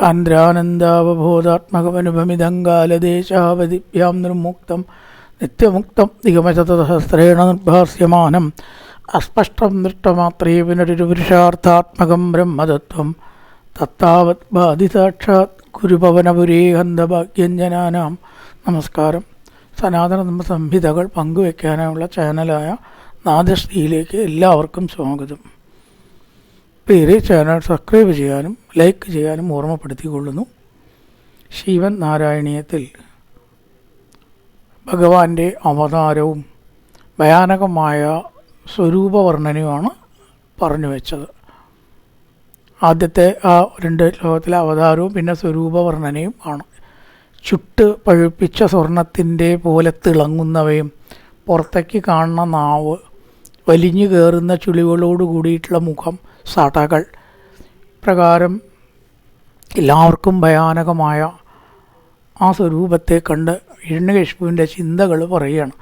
സാന്ദ്രാനന്ദാവബോധാത്മകമനുപമിതങ്കാലദേശാവതിഭ്യാം നിർമുക്തം നിത്യമുക്തം നിഗമശതസഹസ്രേണ നിർഭാസ്യമാനം അസ്പഷ്ടം ദൃഷ്ടമാത്രേ പുനരുപുരുഷാർത്ഥാത്മകം ബ്രഹ്മതത്വം തത്താവത് ബാധിസാക്ഷാത് ഗുരുഭവനപുരേ ഹന്തഭാഗ്യഞ്ജനാനാം. നമസ്കാരം. സനാതന സംഹിതകൾ പങ്കുവയ്ക്കാനുള്ള ചാനലായ നാദശ്രീയിലേക്ക് എല്ലാവർക്കും സ്വാഗതം. പേര് ചാനൽ സബ്സ്ക്രൈബ് ചെയ്യാനും ലൈക്ക് ചെയ്യാനും ഓർമ്മപ്പെടുത്തിക്കൊള്ളുന്നു. ശിവൻ നാരായണീയത്തിൽ ഭഗവാന്റെ അവതാരവും ഭയാനകമായ സ്വരൂപവർണ്ണനയുമാണ് പറഞ്ഞു വെച്ചത്. ആദ്യത്തെ ആ രണ്ട് ലോകത്തിലെ അവതാരവും പിന്നെ സ്വരൂപവർണ്ണനയും ആണ്. ചുട്ട് പഴുപ്പിച്ച സ്വർണത്തിൻ്റെ പോലെ തിളങ്ങുന്നവയും പുറത്തേക്ക് കാണുന്ന നാവ്, വലിഞ്ഞു കയറുന്ന ചുളികളോട് കൂടിയിട്ടുള്ള മുഖം, സടകൾ, പ്രകാരം എല്ലാവർക്കും ഭയാനകമായ ആ സ്വരൂപത്തെ കണ്ട് ഹിരണ്യകശിപുവിൻ്റെ ചിന്തകൾ പറയുകയാണ്.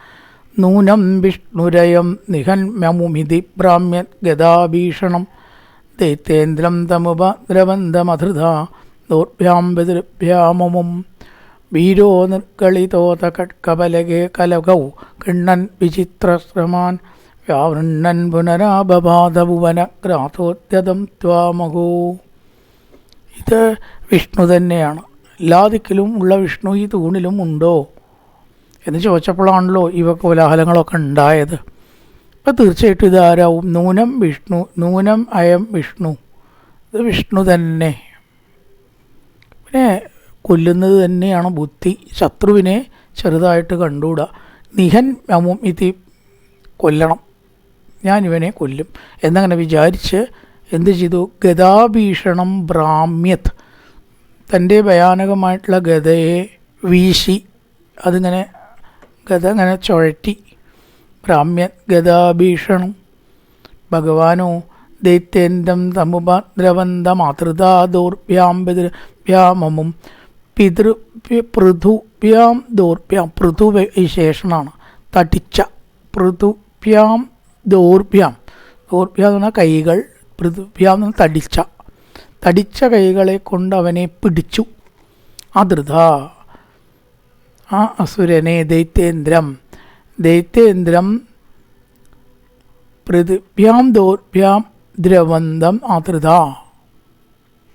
നൂനം വിഷ്ണുരയം നിഹന്മ്യമുമിതി ബ്രാഹ്മ്യ ഗദാഭീഷണം ദൈത്യേന്ദ്രം തമുപദ്രവന്തമധൃത ദോർഭ്യാം ബദിർഭ്യാമമും വീരോ നിർക്കളിതോത കട്കബലകേ കലകൗ കിണ്ണൻ വിചിത്രശ്രമാൻ വ്യാവൃണ്ണൻ പുനരാബാധഭുവന ഗ്രാഥോദ്യതം ത്വാമഹോ. ഇത് വിഷ്ണു തന്നെയാണ്. എല്ലാ ദിക്കിലും ഉള്ള വിഷ്ണു ഈ തൂണിലും ഉണ്ടോ എന്ന് ചോദിച്ചപ്പോഴാണല്ലോ ഇവ കോലാഹലങ്ങളൊക്കെ ഉണ്ടായത്. അപ്പം തീർച്ചയായിട്ടും ഇതാരാവും? നൂനം വിഷ്ണു, നൂനം അയം വിഷ്ണു, ഇത് വിഷ്ണു തന്നെ. പിന്നെ കൊല്ലുന്നത് തന്നെയാണ് ബുദ്ധി. ശത്രുവിനെ ചെറുതായിട്ട് കണ്ടുകൂടാ. നിഹൻ മമും ഇതി, കൊല്ലണം, ഞാനിവനെ കൊല്ലും എന്നങ്ങനെ വിചാരിച്ച് എന്ത് ചെയ്തു? ഗദാഭീഷണം ബ്രാഹ്മ്യത്, തൻ്റെ ഭയാനകമായിട്ടുള്ള ഗദയെ വീശി, അതിങ്ങനെ ഗദ ഇങ്ങനെ ചുഴറ്റി. ബ്രാഹ്മ്യത് ഗദാഭീഷണം. ഭഗവാനോ ദൈത്യേന്ദ്രം തമുപദ്രവന്തമാതൃതാദോർഭ്യാം ബദിർഭ്യാമമും പൃഥുഭ്യാം ദോർഭ്യാം, പൃഥു വിശേഷണമാണ്, തടിച്ച. പൃഥുഭ്യാം ദോർഭ്യാം, ദോർഭ്യാം എന്ന് പറഞ്ഞാൽ കൈകൾ, പൃഥുഭ്യാം എന്ന് പറഞ്ഞാൽ തടിച്ച കൈകളെ കൊണ്ട് അവനെ പിടിച്ചു. അധൃത, ആ അസുരനെ, ദൈത്യേന്ദ്രം പൃഥുഭ്യാം ദോർഭ്യാം ദ്രവന്തം അധൃത,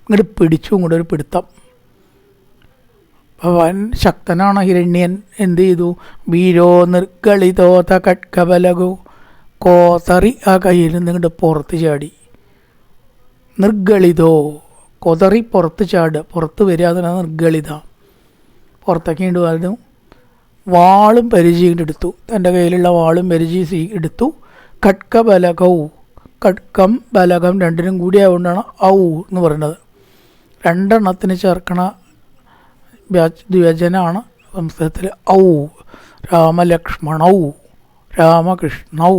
ഇങ്ങോട്ട് പിടിച്ചു, ഇങ്ങോട്ട് ഒരു പിടുത്തം. ഭഗവാൻ ശക്തനാണ് ഹിരണ്യൻ. എന്ത് ചെയ്തു? വീരോ നിർക്കളിതോത കട്കബലകോ, കോതറി ആ കയ്യിൽ നിന്ന് ഇങ്ങോട്ട് പുറത്ത് ചാടി. നിർഗളിതോ, കൊതറി പുറത്ത് ചാടുക, പുറത്ത് വരിക, അതിനാണ് നിർഗളിത. പുറത്തേക്ക് ഇടുവായിരുന്നു. വാളും പരിചയം എടുത്തു, തൻ്റെ കയ്യിലുള്ള വാളും പരിചയം എടുത്തു. കട്കബലകൗ, കട്കം ബലകം രണ്ടിനും കൂടി ആയതുകൊണ്ടാണ് ഔ എന്ന് പറയുന്നത്. രണ്ടെണ്ണത്തിന് ചേർക്കണ ദ്വചനാണ് സംസ്കൃതത്തിൽ ഔ. രാമലക്ഷ്മണൗ, രാമകൃഷ്ണൗ,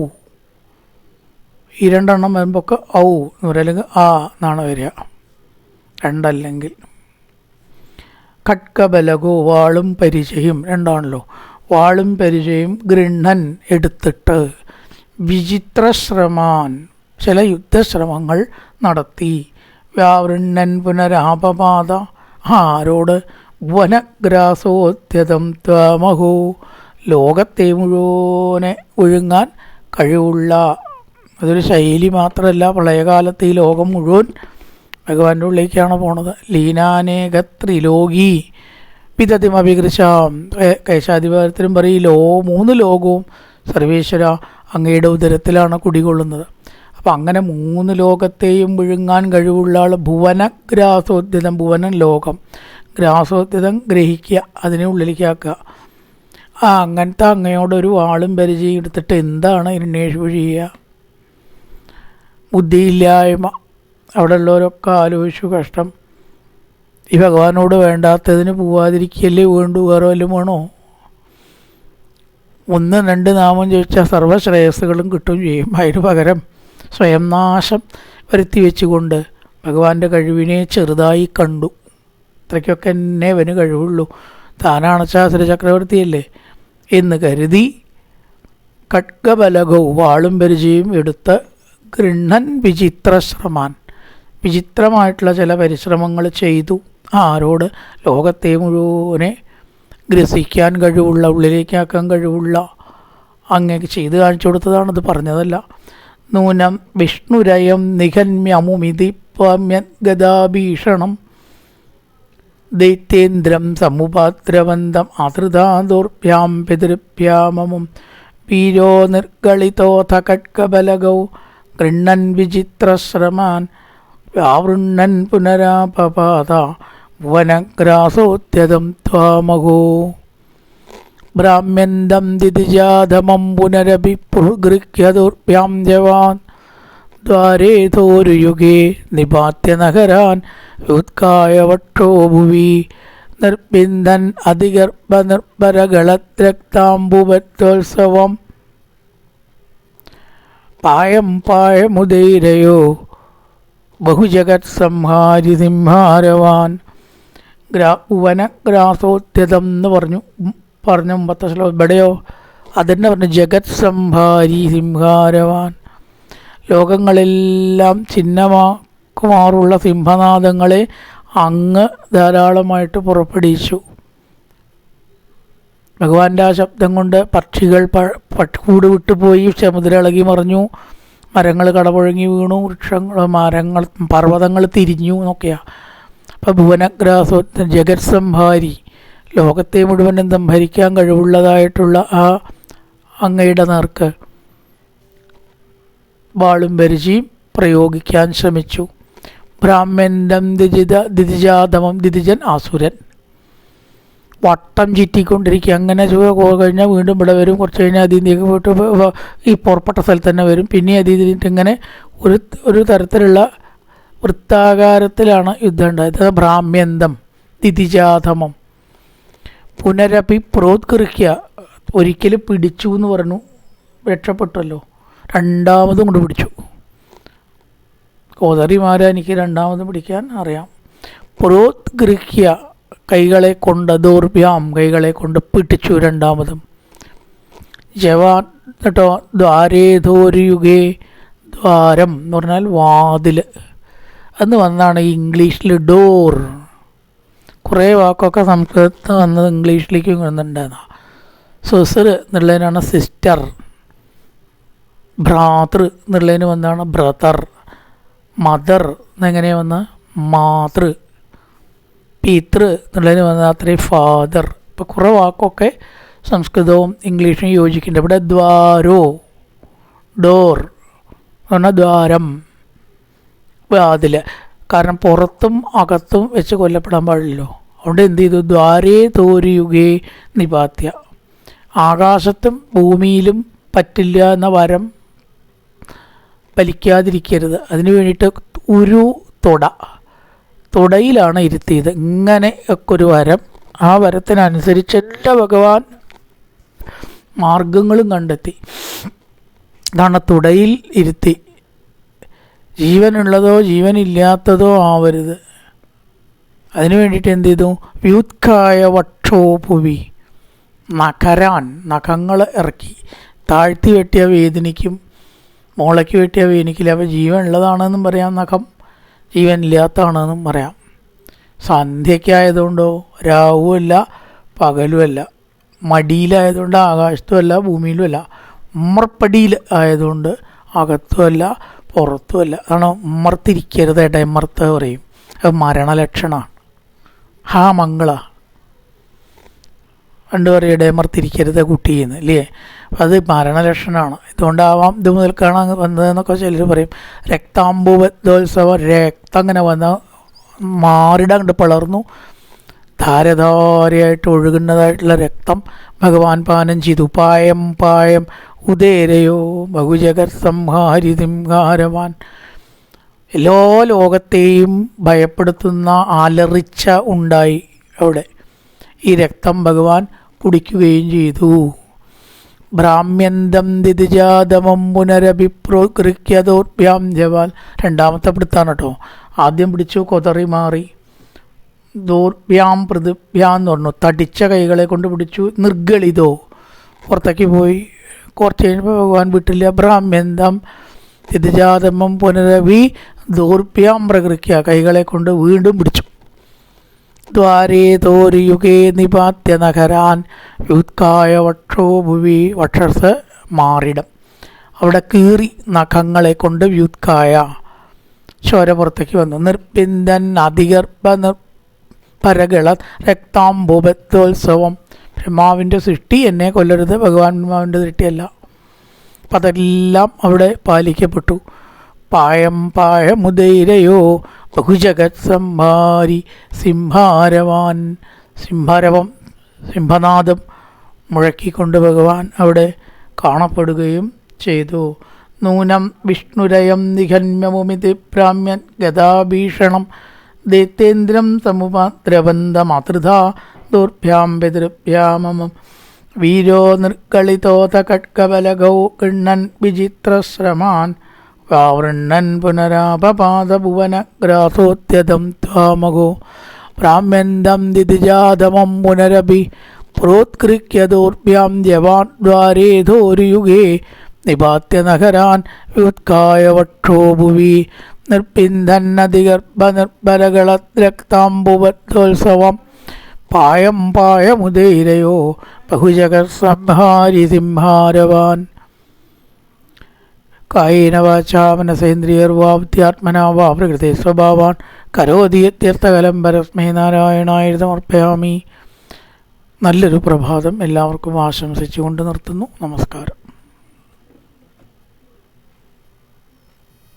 ഈ രണ്ടെണ്ണം വരുമ്പോൾ ഔ എന്ന് പറയുക, അല്ലെങ്കിൽ ആ എന്നാണ് വരിക, രണ്ടല്ലെങ്കിൽ. കട്കബലകോ, വാളും പരിചയം, രണ്ടാണല്ലോ. വാളും പരിചയം. ഗൃഹൻ, എടുത്തിട്ട്. വിചിത്രശ്രമാൻ, ചില യുദ്ധശ്രമങ്ങൾ നടത്തി. വ്യാവൃണ്ണൻ പുനരാപപാത, ആരോട്? വനഗ്രാസോദ്യതം ത്വാമഹോ, ലോകത്തെ മുഴുവനെ ഒഴുങ്ങാൻ കഴിവുള്ള. അതൊരു ശൈലി മാത്രമല്ല, പ്രളയകാലത്ത് ഈ ലോകം മുഴുവൻ ഭഗവാന്റെ ഉള്ളിലേക്കാണ് പോണത്. ലീനാനേകത്രിലോകി പിതതിമഭികൃശാം, കേശാധിപത്യത്തിലും പറയില്ലോ, 3 ലോകവും സർവേശ്വര അങ്ങയുടെ ഉദരത്തിലാണ് കുടികൊള്ളുന്നത്. അപ്പം അങ്ങനെ 3 ലോകത്തെയും വിഴുങ്ങാൻ കഴിവുള്ള ആൾ. ഭുവനഗ്രാസോദ്യതം, ഭുവനം ലോകം, ഗ്രാസോദ്യതം ഗ്രഹിക്കുക, അതിനെ ഉള്ളിലേക്കാക്കുക. അങ്ങനത്തെ അങ്ങയോടൊരു വാളും പരിചയം എടുത്തിട്ട് എന്താണ് ഹിരണ്യേകശിപു ചെയ്യുക? ബുദ്ധിയില്ലായ്മ. അവിടെ ഉള്ളവരൊക്കെ ആലോചിച്ചു, കഷ്ടം, ഈ ഭഗവാനോട് വേണ്ടാത്തതിന് പോവാതിരിക്കല്ലേ വേണ്ടു, വേറെ വല്ലതും വേണോ? 1, 2 നാമം ചോദിച്ചാൽ സർവ്വശ്രേയസ്സുകളും കിട്ടും ചെയ്യും. അതിന് പകരം സ്വയം നാശം വരുത്തി വെച്ചുകൊണ്ട് ഭഗവാന്റെ കഴിവിനെ ചെറുതായി കണ്ടു. ഇത്രയ്ക്കൊക്കെ എന്നെ അവന് കഴിവുള്ളൂ, താനാണ് ശാസ്ത്ര ചക്രവർത്തിയല്ലേ എന്ന് കരുതി ഖഡ്ഗബലകവും വാളും പരിചയം എടുത്ത് ഗൃഹൻ വിചിത്രശ്രമാൻ, വിചിത്രമായിട്ടുള്ള ചില പരിശ്രമങ്ങൾ ചെയ്തു. ആരോട്? ലോകത്തെ മുഴുവനെ ഗ്രസിക്കാൻ കഴിവുള്ള, ഉള്ളിലേക്കാക്കാൻ കഴിവുള്ള അങ്ങേക്ക് ചെയ്ത് കാണിച്ചു കൊടുത്തതാണിത്, പറഞ്ഞതല്ല. നൂനം വിഷ്ണുരയം നിഖന്മ്യമുമിതി ഗതാഭീഷണം ദൈത്യേന്ദ്രം സമുപാദ്രവന്തം ആതൃതാദുർഭ്യാം പിതൃഭ്യാമമും വീരോ നിർഗളിതോഥ ഖഡ്ഗബലഗൗ ഗൃണ്ണൻ വിചിത്രശ്രമാൻ വ്യാവൃണ്ണൻ പുനരാപപാത ഭുവനഗ്രാസോദ്യതം ത്വാമഹോ ബ്രാഹ്മ്യന്തം ദിതിജാതമം പുനരഭിഗൃഹ്യദുർഭ്യാം ജവാൻ ദ്വാരേതോരുയുഗേ നിപാത്യനഗരാൻ യുത്കായ വക്ഷോ ഭുവി നിർബിന്ദൻ അതിഗർഭനിർഭരകളത്രക്താംബുഭത്തോത്സവം പായം പായമുദൈരയോ ബഹുജഗത് സംഹാരി സിംഹാരവാൻ ഭുവനഗ്രാസോദ്യതം എന്ന് പറഞ്ഞു മുമ്പത്തെ ശ്ലോകം. ഇവിടെയോ അതെന്നെ പറഞ്ഞു, ജഗത് സംഹാരി സിംഹാരവാൻ. ലോകങ്ങളെല്ലാം ചിഹ്നമാക്കുമാറുള്ള സിംഹനാദങ്ങളെ അങ്ങ് ധാരാളമായിട്ട് പുറപ്പെടുവിച്ചു. ഭഗവാന്റെ ആ ശബ്ദം കൊണ്ട് പക്ഷികൾ കൂട് വിട്ടുപോയി, സമുദ്രം ഇളകി മറിഞ്ഞു, മരങ്ങൾ കടപുഴങ്ങി വീണു, മരങ്ങൾ പർവ്വതങ്ങൾ തിരിഞ്ഞു എന്നൊക്കെയാണ്. അപ്പോൾ ഭുവനഗ്രാസോ ജഗത് സംഹാരി, ലോകത്തെ മുഴുവനും സംഭരിക്കാൻ കഴിവുള്ളതായിട്ടുള്ള ആ അങ്ങയുടെ നേർക്ക് വാളും പരിചയും പ്രയോഗിക്കാൻ ശ്രമിച്ചു. ബ്രാഹ്മണ്യം ദിതിജാതമം, ദിതിജൻ ആസുരൻ, വട്ടം ചുറ്റിക്കൊണ്ടിരിക്കുക. അങ്ങനെ കഴിഞ്ഞാൽ വീണ്ടും ഇവിടെ വരും, കുറച്ച് കഴിഞ്ഞാൽ അതിലേക്ക് പോയിട്ട് ഈ പുറപ്പെട്ട സ്ഥലത്ത് തന്നെ വരും, പിന്നെ അതിട്ട് ഇങ്ങനെ ഒരു തരത്തിലുള്ള വൃത്താകാരത്തിലാണ് യുദ്ധം ഉണ്ടായത്. ബ്രാഹ്മ്യന്തം ദിതിജാതമം. പുനരപി പ്രോത്കൃഹ്യ, ഒരിക്കലും പിടിച്ചു എന്ന് പറഞ്ഞു, രക്ഷപ്പെട്ടല്ലോ, രണ്ടാമതും കൊണ്ട് പിടിച്ചു. കോതറിമാരെ എനിക്ക് രണ്ടാമതും പിടിക്കാൻ അറിയാം. പ്രോത്കൃഹ്യ, കൈകളെ കൊണ്ട്, ദൗർഭ്യാം, കൈകളെ കൊണ്ട് പിടിച്ചു രണ്ടാമതും. ജവാൻ കേട്ടോ. ദ്വാരേതോരുയുഗേ, ദ്വാരം എന്ന് പറഞ്ഞാൽ വാതിൽ എന്ന് വന്നാണ് ഇംഗ്ലീഷിൽ ഡോർ. കുറേ വാക്കൊക്കെ സംസ്കൃതത്തിൽ വന്നത് ഇംഗ്ലീഷിലേക്കും വന്നിട്ടുണ്ടായിരുന്നു. സിസ്റ്റർ എന്നുള്ളതിനാണ് സിസ്റ്റർ, ഭ്രാതൃ എന്നുള്ളതിന് വന്നാണ് ബ്രദർ, മദർ എന്നെങ്ങനെയാണ് വന്ന മാതൃ, പിതൃ എന്നുള്ളതിന് വന്നാൽ അത്രയും ഫാദർ. ഇപ്പോൾ കുറേ വാക്കൊക്കെ സംസ്കൃതവും ഇംഗ്ലീഷും യോജിക്കുന്നുണ്ട്. ഇവിടെ ദ്വാരോ, ഡോർ എന്ന് പറഞ്ഞാൽ ദ്വാരം, വാതിൽ. കാരണം പുറത്തും അകത്തും വെച്ച് കൊല്ലപ്പെടാൻ പാടില്ലല്ലോ. അതുകൊണ്ട് എന്ത് ചെയ്തു? ദ്വാരേ തോരുയുഗേ നിപാത്യ, ആകാശത്തും ഭൂമിയിലും പറ്റില്ല എന്ന വരം വലിക്കാതിരിക്കരുത്. അതിന് വേണ്ടിയിട്ട് ഒരു തുടയിലാണ് ഇരുത്തിയത്. ഇങ്ങനെ ഒക്കെ ഒരു വരം, ആ വരത്തിനനുസരിച്ചിട്ട് ഭഗവാൻ മാർഗങ്ങളും കണ്ടെത്തി. അതാണ് തുടയിൽ ഇരുത്തി. ജീവനുള്ളതോ ജീവനില്ലാത്തതോ ആവരുത്. അതിനു വേണ്ടിയിട്ട് എന്ത് ചെയ്തു? വ്യൂത്കായ വക്ഷോ ഭുവി, നഖരാൻ, നഖങ്ങൾ ഇറക്കി. താഴ്ത്തി വെട്ടിയ വേദനിക്കും, മുളയ്ക്ക് വെട്ടിയ വേദനിക്കില്ല. അപ്പോൾ ജീവൻ ഉള്ളതാണെന്നും പറയാം, നഖം ജീവൻ ഇല്ലാത്തതാണെന്നും പറയാം. സന്ധ്യയ്ക്കായതുകൊണ്ടോ രാവുമല്ല പകലുമല്ല, മടിയിലായതുകൊണ്ട് ആകാശത്തുമല്ല ഭൂമിയിലുമല്ല, ഉമ്മർപ്പടിയിൽ ആയതുകൊണ്ട് അകത്തുമല്ല പുറത്തുമല്ല. അതാണ് ഉമ്മർത്തിരിക്കരുത്, ഇടയമ്മർത്ത് പറയും. അത് മരണലക്ഷണമാണ്. ഹാ മംഗള പണ്ട് പറയും, ഇടയമർത്തിരിക്കരുത് കുട്ടിയെന്ന്, അല്ലേ? അത് മരണലക്ഷണമാണ്. ഇതുകൊണ്ടാവാം ഇത് മുതൽക്കാണ് വന്നതെന്നൊക്കെ ചിലർ പറയും. രക്താംബുബദ്ധോത്സവം, രക്തം അങ്ങനെ വന്ന മാറിട കണ്ട് പിളർന്നു, ധാരധാരയായിട്ട് ഒഴുകുന്നതായിട്ടുള്ള രക്തം ഭഗവാൻ പാനം ചെയ്തു. പായം പായം ഉദയരയോ ബഹുജഗത് സംഹാരി സിംഹാരവാൻ. എല്ലാ ലോകത്തെയും ഭയപ്പെടുത്തുന്ന അലറിച്ച ഉണ്ടായി അവിടെ. ഈ രക്തം ഭഗവാൻ കുടിക്കുകയും ചെയ്തു. ബ്രാഹ്മ്യന്തം ദിതിജാതമം പുനരഭിപ്രോകൃഹ്യതോർഭ്യാം ജവാൽ. രണ്ടാമത്തെ പിടുത്താണ് കേട്ടോ. ആദ്യം പിടിച്ചു, കൊതറി മാറി. ദോർഭ്യാം പൃഥിഭ്യാം എന്ന് പറഞ്ഞു, തടിച്ച കൈകളെ കൊണ്ട് പിടിച്ചു. നിർഗളിതോ, പുറത്തേക്ക് പോയി. കുറച്ച് കഴിഞ്ഞപ്പോൾ ഭഗവാൻ വിട്ടില്ല. ബ്രാഹ്മ്യന്തം ദിതിജാതമം പുനരഭി ദോർഭ്യാം പ്രകൃഹ്യ, കൈകളെ കൊണ്ട് വീണ്ടും പിടിച്ചു. ദ്വാരേ തോരുയുഗേ നിപാത്യ നഗരാൻ വ്യുത്കായ വക്ഷോ ഭുവി. വക്ഷസ് മാറിടം, അവിടെ കീറി നഖങ്ങളെ കൊണ്ട് വ്യുത്കായ ചോര പുറത്തേക്ക് വന്നു. നിർപ്പിന്ദൻ അതിഗർഭ പരകള രക്താംബുബത്തോത്സവം. ബ്രഹ്മാവിൻ്റെ സൃഷ്ടി എന്നെ കൊല്ലരുത്, ഭഗവാൻ ബ്രഹ്മാവിൻ്റെ സൃഷ്ടിയല്ല. അപ്പം അതെല്ലാം അവിടെ പാലിക്കപ്പെട്ടു. പായം പായമുദൈരയോ ബഹുജഗത് സംഹാരി സിംഹാരവാൻ. സിംഹരവം, സിംഹനാദം മുഴക്കിക്കൊണ്ട് ഭഗവാൻ അവിടെ കാണപ്പെടുകയും ചെയ്തു. നൂനം വിഷ്ണുരയം നിഘന്യമുമിതി ഭ്രാമ്യൻ ഗതാഭീഷണം ദൈത്യേന്ദ്രം സമുപാദ്രവന്ത മാതൃധാ ദുർഭ്യാം പിതൃഭ്യാമം. വീരോ നിർക്കളിതോത കട്കബലഗൗ ഗൃണ്ണൻ വിചിത്രശ്രമാൻ വാവൃണ്ണൻ പുനരാപപാദഭുവനഗ്രാസോത്യതം ത്വാമഗോ. ഭ്രാമ്യന്തം ദിതിജാതമം പുനരപി പ്രോത്കൃക്യദോർഭ്യാം ജവാൻ ദ്വാരേധോരുയുഗേ നിപാത്യ നഗരാൻ വ്യുത്കായ വക്ഷോ ഭുവി. നിർപ്പിന്ദന്നതിഗർഭ നിർബലകളദ്രക്താംബുബദ്ധോത്സവം. പായം പായമുദൈരയോ ബഹുജഗത് സംഹാരി സിംഹാരവാൻ. കായേന വാചാ മനസേന്ദ്രിയർവാ ബുദ്ധ്യാത്മനാ വാ പ്രകൃതേ സ്വഭാവാൻ കരോതി യത്യർത്ഥകലം പരസ്മൈ നാരായണായ സമർപ്പയാമി. നല്ലൊരു പ്രഭാതം എല്ലാവർക്കും ആശംസിച്ചുകൊണ്ട് നിർത്തുന്നു. നമസ്കാരം.